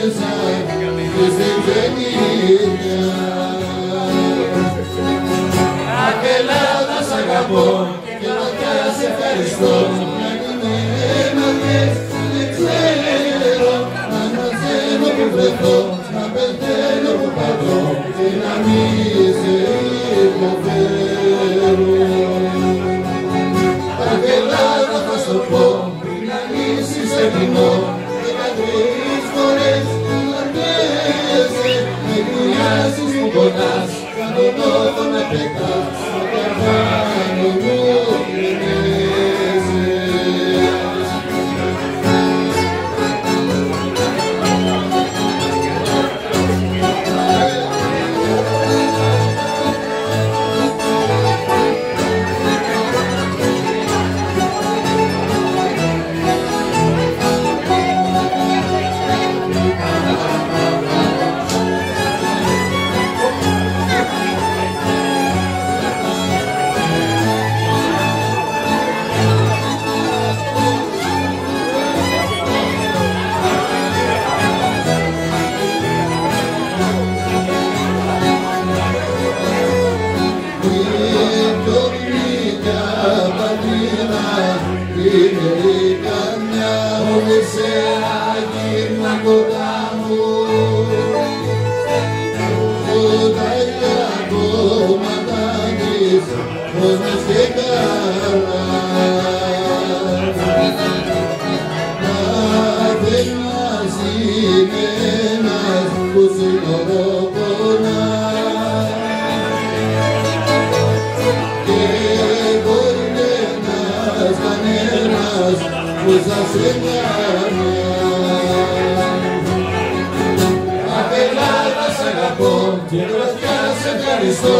μέσα και στην γεννήθεια. Αχ, Ελλάδα, σ' αγαπώ και βαθιά σε ευχαριστώ, γιατί με έμαθες, δεν ξέρω να αναζένω που βρεθώ, να πεθαίνω που πατώ και να μην σε υποφέρω. Αχ, Ελλάδα, θα στο πω, πριν να λύσεις σε κοινό, 13 φορές να αρκέσαι, με κουριάζεις που πονάς, σαν τον νότο με πετάς, όταν πάνω μου κρινέσαι. Αχ, Ελλάδα, σ' αγαπώ και βαθιά σε ευχαριστώ,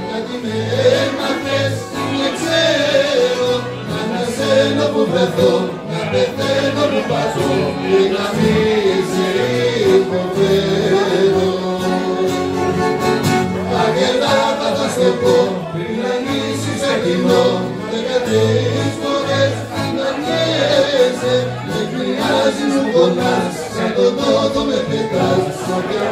γιατί με έμαθες, δεν ξέρω να αναζένω που βρεθώ, να πεθαίνω που πατώ και να μην σε υποφέρω. Αχ, Ελλάδα, θα στο πω, πριν να λύσεις σε κοινό, 13 φορές να αρνιέσαι, με κρυάζεις, μου πονάς, σαν τον νότο με πετάς, σαν πια